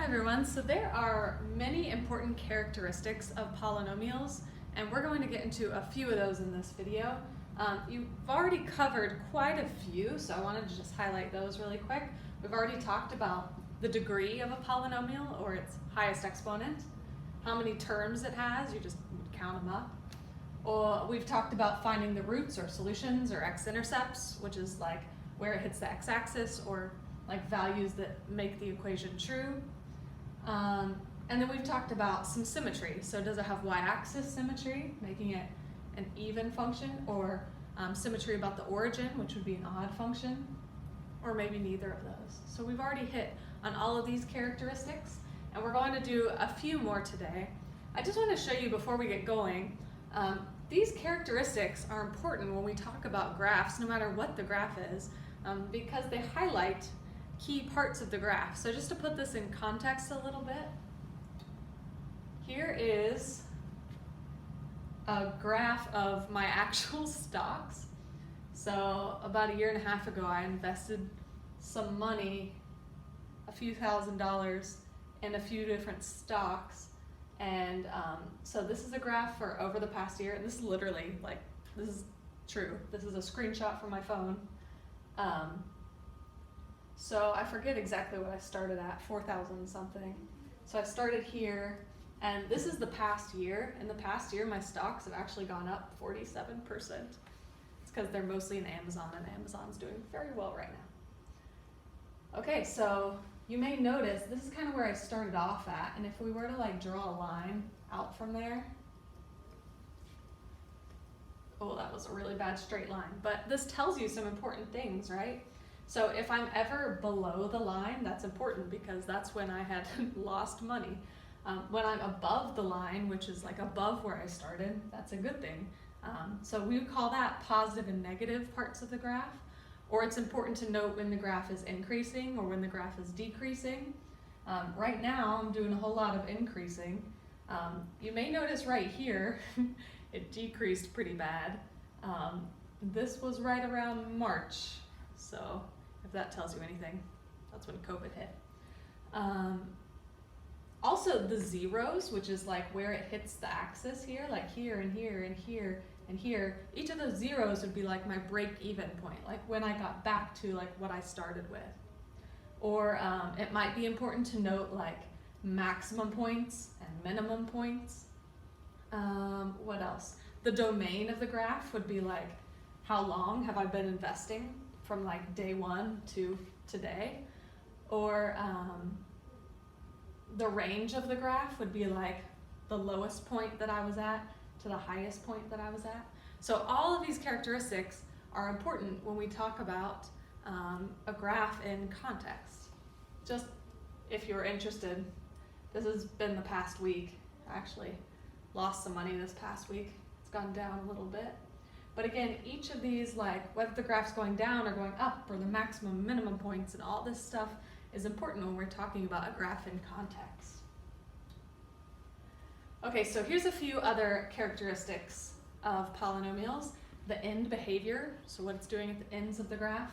everyone. So there are many important characteristics of polynomials, and we're going to get into a few of those in this video. You've already covered quite a few, so I wanted to just highlight those really quick. We've already talked about the degree of a polynomial, or its highest exponent, how many terms it has, you just count them up. Or we've talked about finding the roots or solutions or x-intercepts, which is like where it hits the x-axis, or like values that make the equation true. And then we've talked about some symmetry. So does it have y-axis symmetry, making it an even function, or symmetry about the origin, which would be an odd function, or maybe neither of those. So we've already hit on all of these characteristics, and we're going to do a few more today. I just want to show you before we get going, these characteristics are important when we talk about graphs, no matter what the graph is, because they highlight key parts of the graph. So just to put this in context a little bit, here is a graph of my actual stocks. So about 1.5 years ago, I invested some money, a few $1,000s, in a few different stocks. And so this is a graph for over the past year, and this is literally, like, this is true. This is a screenshot from my phone. So I forget exactly what I started at, 4,000 something. So I started here, and this is the past year. In the past year, my stocks have actually gone up 47%. It's because they're mostly in Amazon, and Amazon's doing very well right now. Okay, so you may notice this is kind of where I started off at, and if we were to like draw a line out from there, oh, that was a really bad straight line, but this tells you some important things, right? So if I'm ever below the line, that's important because that's when I had lost money. When I'm above the line, which is like above where I started, that's a good thing. So we would call that positive and negative parts of the graph. Or it's important to note when the graph is increasing or when the graph is decreasing. Right now, I'm doing a whole lot of increasing. You may notice right here, it decreased pretty bad. This was right around March, so if that tells you anything, that's when COVID hit. Also, the zeros, which is like where it hits the axis here, like here and here and here and here, each of those zeros would be like my break-even point, like when I got back to like what I started with. Or it might be important to note like maximum points and minimum points. What else? The domain of the graph would be like, how long have I been investing from like day one to today? Or the range of the graph would be like the lowest point that I was at to the highest point that I was at. So all of these characteristics are important when we talk about a graph in context. Just if you're interested, this has been the past week. I actually lost some money this past week. It's gone down a little bit. But again, each of these, like whether the graph's going down or going up, or the maximum minimum points and all this stuff is important when we're talking about a graph in context. Okay, so here's a few other characteristics of polynomials. The end behavior, so what it's doing at the ends of the graph.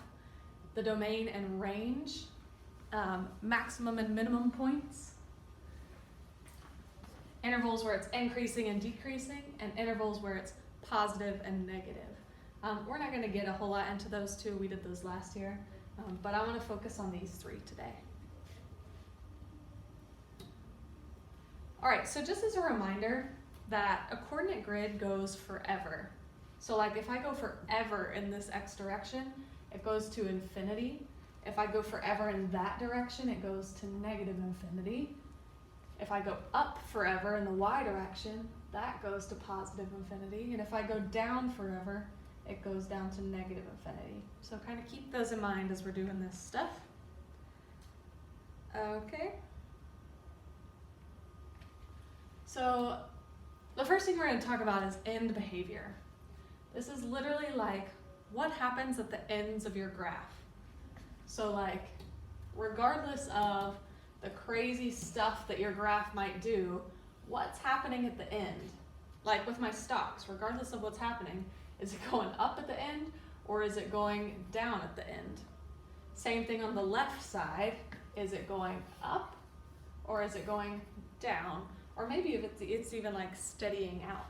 The domain and range. Maximum and minimum points. Intervals where it's increasing and decreasing, and intervals where it's positive and negative. We're not going to get a whole lot into those two. We did those last year. But I want to focus on these three today. All right, so just as a reminder that a coordinate grid goes forever. So like if I go forever in this x direction, it goes to infinity. If I go forever in that direction, it goes to negative infinity. If I go up forever in the y direction, that goes to positive infinity. And if I go down forever, it goes down to negative infinity. So kind of keep those in mind as we're doing this stuff. Okay. So the first thing we're going to talk about is end behavior. This is literally like what happens at the ends of your graph. So like regardless of the crazy stuff that your graph might do, what's happening at the end? Like with my stocks, regardless of what's happening, is it going up at the end or is it going down at the end? Same thing on the left side, is it going up or is it going down? Or maybe if it's even like steadying out.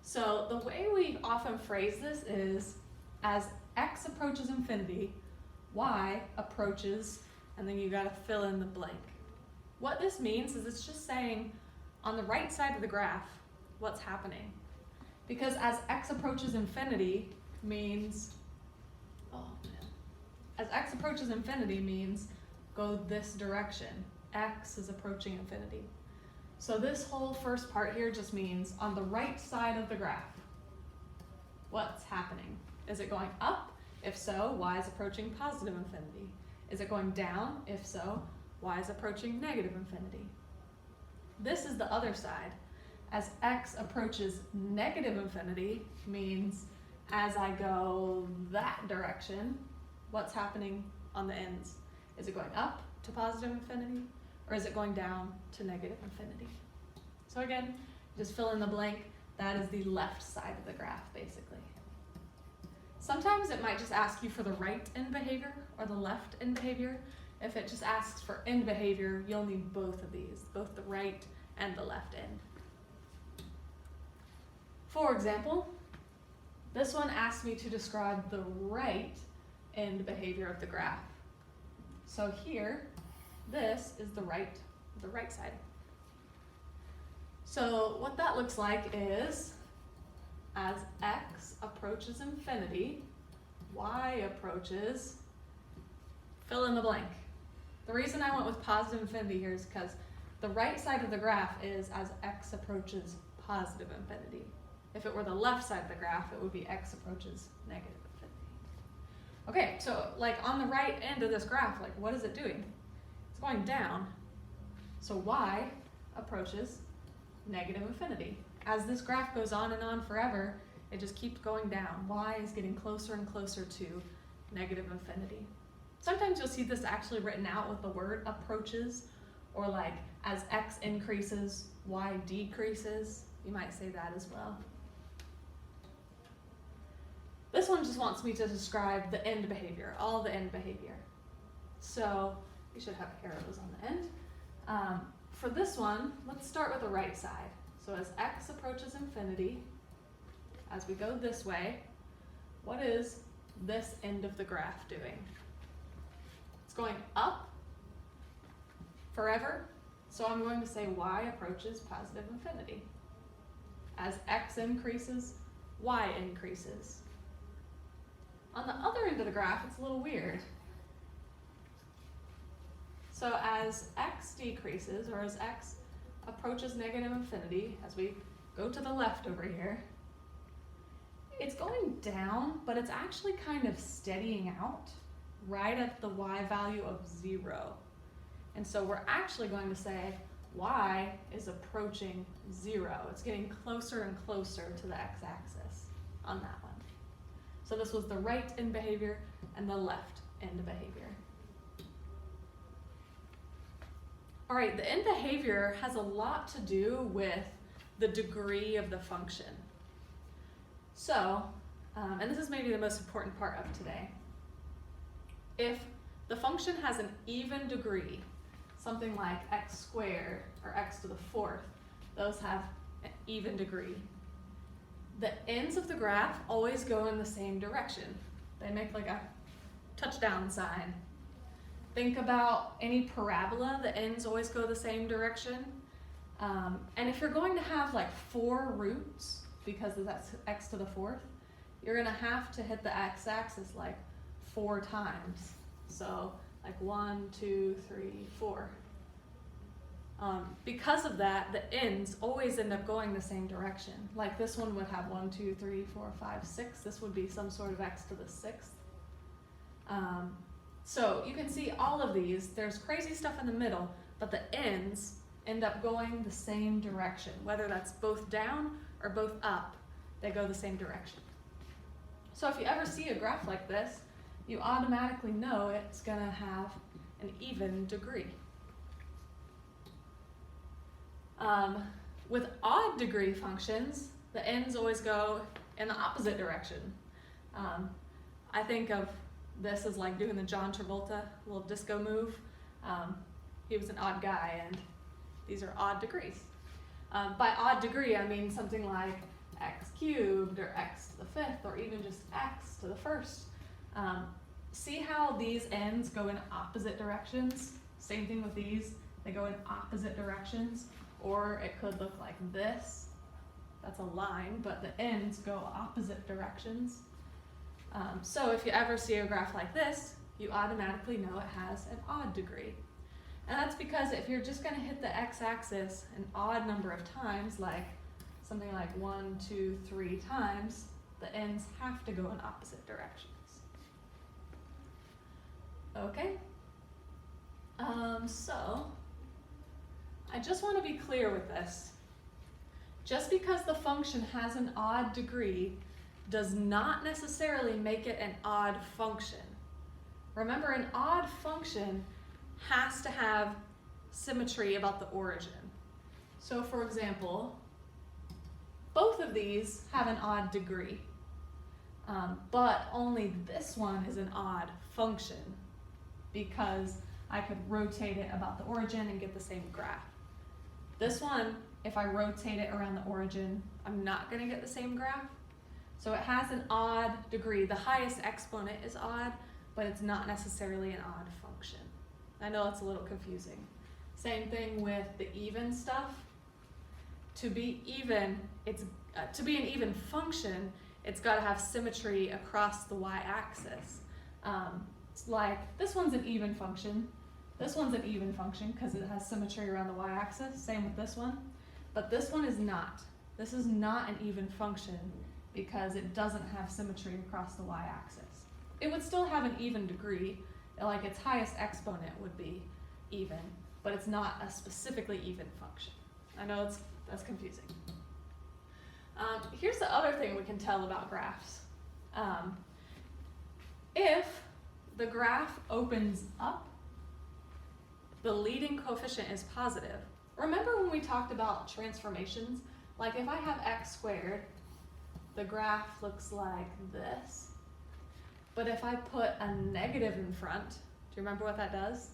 So the way we often phrase this is as x approaches infinity, y approaches, and then you gotta fill in the blank. What this means is it's just saying on the right side of the graph, what's happening. Because as x approaches infinity means, as x approaches infinity means go this direction. X is approaching infinity. So this whole first part here just means on the right side of the graph, what's happening? Is it going up? If so, y is approaching positive infinity. Is it going down? If so, y is approaching negative infinity. This is the other side. As x approaches negative infinity means as I go that direction, what's happening on the ends? Is it going up to positive infinity, or is it going down to negative infinity? So again, just fill in the blank. That is the left side of the graph, basically. Sometimes it might just ask you for the right end behavior or the left end behavior. If it just asks for end behavior, you'll need both of these, both the right and the left end. For example, this one asks me to describe the right end behavior of the graph. So here, this is the right side. So what that looks like is as x approaches infinity, y approaches, fill in the blank. The reason I went with positive infinity here is because the right side of the graph is as x approaches positive infinity. If it were the left side of the graph, it would be x approaches negative infinity. Okay, so like on the right end of this graph, like what is it doing? It's going down. So y approaches negative infinity. As this graph goes on and on forever, it just keeps going down. Y is getting closer and closer to negative infinity. Sometimes you'll see this actually written out with the word approaches, or like as x increases, y decreases. You might say that as well. This one just wants me to describe the end behavior, all the end behavior. So you should have arrows on the end. For this one, let's start with the right side. So as x approaches infinity, as we go this way, what is this end of the graph doing? It's going up forever, so I'm going to say y approaches positive infinity. As x increases, y increases. On the other end of the graph, it's a little weird. So as x decreases, or as x approaches negative infinity, as we go to the left over here, it's going down, but it's actually kind of steadying out right at the y value of 0. And so we're actually going to say y is approaching 0. It's getting closer and closer to the x-axis on that one. So this was the right end behavior and the left end behavior. All right, the end behavior has a lot to do with the degree of the function. So, and this is maybe the most important part of today. If the function has an even degree, something like x squared or x to the fourth, those have an even degree. The ends of the graph always go in the same direction. They make like a touchdown sign. Think about any parabola, the ends always go the same direction. And if you're going to have like 4 roots, because that's x to the fourth, you're gonna have to hit the x-axis like 4 times. So like 1, 2, 3, 4. Because of that, the ends always end up going the same direction. Like this one would have 1, 2, 3, 4, 5, 6. This would be some sort of x to the 6th. So you can see all of these, there's crazy stuff in the middle, but the ends end up going the same direction. Whether that's both down or both up, they go the same direction. So if you ever see a graph like this, you automatically know it's gonna have an even degree. With odd degree functions, the ends always go in the opposite direction. I think of this as like doing the John Travolta little disco move. He was an odd guy, and These are odd degrees. By odd degree, I mean something like x cubed or x to the fifth or even just x to the first. See how these ends go in opposite directions? Same thing with these, they go in opposite directions, or it could look like this. That's a line, but the ends go opposite directions. So if you ever see a graph like this, you automatically know it has an odd degree. And that's because if you're just going to hit the x-axis an odd number of times, like something like 1, 2, 3 times, the ends have to go in opposite directions. Okay, so I just want to be clear with this. Just because the function has an odd degree does not necessarily make it an odd function. Remember, an odd function has to have symmetry about the origin. So for example, both of these have an odd degree, but only this one is an odd function because I could rotate it about the origin and get the same graph. This one, if I rotate it around the origin, I'm not going to get the same graph. So it has an odd degree. The highest exponent is odd, but it's not necessarily an odd function. I know it's a little confusing. Same thing with the even stuff. To be even, to be an even function, it's got to have symmetry across the y-axis. Like this one's an even function. This one's an even function because it has symmetry around the y-axis. Same with this one. But this one is not. This is not an even function because it doesn't have symmetry across the y-axis. It would still have an even degree, like its highest exponent would be even, but it's not a specifically even function. I know that's confusing. Here's the other thing we can tell about graphs. If the graph opens up, the leading coefficient is positive. Remember when we talked about transformations? Like if I have x squared, the graph looks like this. But if I put a negative in front, do you remember what that does?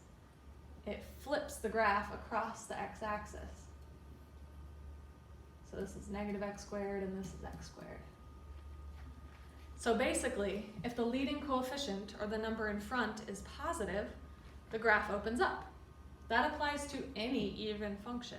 It flips the graph across the x-axis. So this is negative x squared and this is x squared. So basically, if the leading coefficient or the number in front is positive, the graph opens up. That applies to any even function.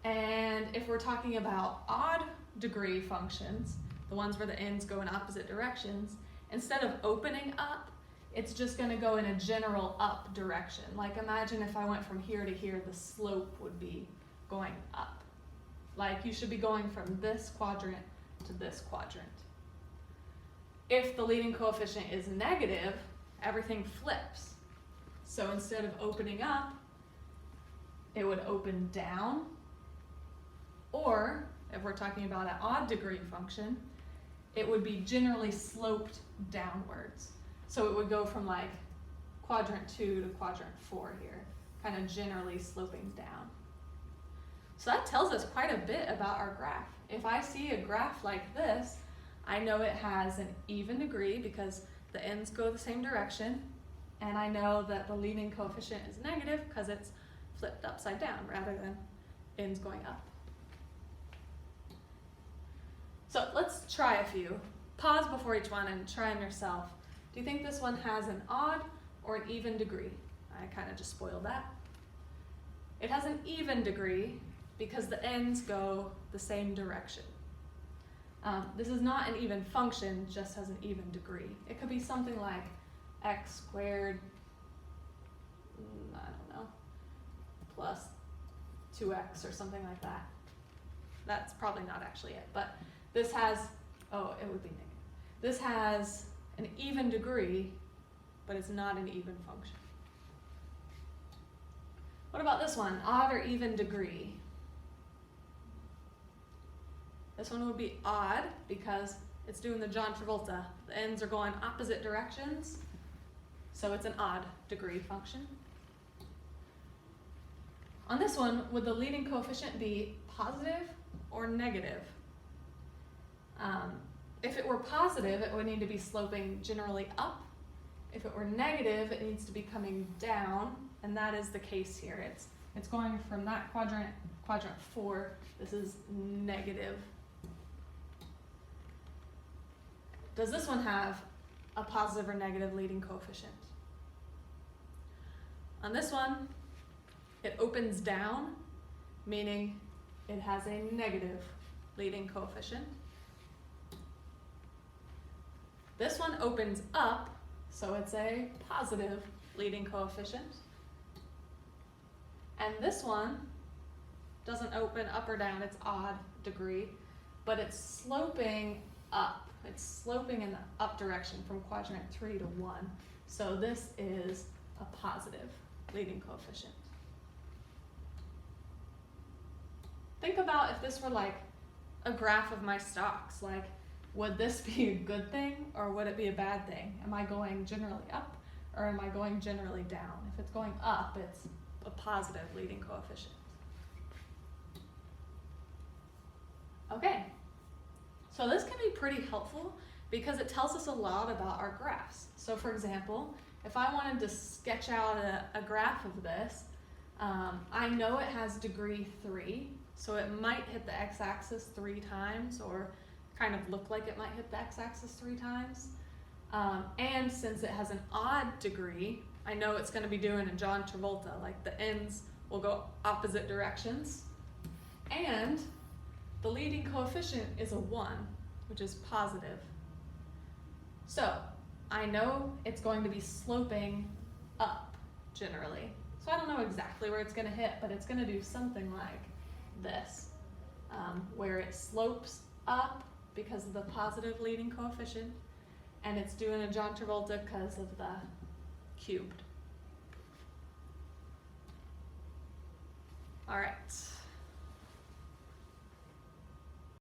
And if we're talking about odd degree functions, the ones where the ends go in opposite directions, instead of opening up, it's just going to go in a general up direction. Like imagine if I went from here to here, the slope would be going up. Like you should be going from this quadrant to this quadrant. If the leading coefficient is negative, everything flips. So instead of opening up, it would open down. Or if we're talking about an odd degree function, it would be generally sloped downwards. So it would go from like quadrant 2 to quadrant 4 here, kind of generally sloping down. So that tells us quite a bit about our graph. If I see a graph like this, I know it has an even degree because the ends go the same direction, and I know that the leading coefficient is negative because it's flipped upside down rather than ends going up. So let's try a few. Pause before each one and try them yourself. Do you think this one has an odd or an even degree? I kind of just spoiled that. It has an even degree because the ends go the same direction. This is not an even function, just has an even degree. It could be something like x squared, I don't know, plus 2x or something like that. That's probably not actually it, but this has, oh, it would be negative. This has an even degree, but it's not an even function. What about this one, odd or even degree? This one would be odd because it's doing the John Travolta. The ends are going opposite directions, so it's an odd degree function. On this one, would the leading coefficient be positive or negative? If it were positive, it would need to be sloping generally up. If it were negative, it needs to be coming down, and that is the case here. It's going from that quadrant 4. This is negative. Does this one have a positive or negative leading coefficient? On this one, it opens down, meaning it has a negative leading coefficient. This one opens up, so it's a positive leading coefficient. And this one doesn't open up or down, it's odd degree, but it's sloping up. It's sloping in the up direction from quadrant 3 to 1. So this is a positive leading coefficient. Think about if this were like a graph of my stocks, like would this be a good thing or would it be a bad thing? Am I going generally up or am I going generally down? If it's going up, it's a positive leading coefficient. Okay, so this can be pretty helpful because it tells us a lot about our graphs. So for example, if I wanted to sketch out a graph of this, I know it has degree 3, so it might hit the x-axis 3 times or kind of look like it might hit the x-axis 3 times. And since it has an odd degree, I know it's going to be doing a John Travolta, like the ends will go opposite directions. And the leading coefficient is a 1, which is positive. So I know it's going to be sloping up generally. So I don't know exactly where it's going to hit, but it's going to do something like this, where it slopes up because of the positive leading coefficient, and it's doing a John Travolta because of the cubed. All right.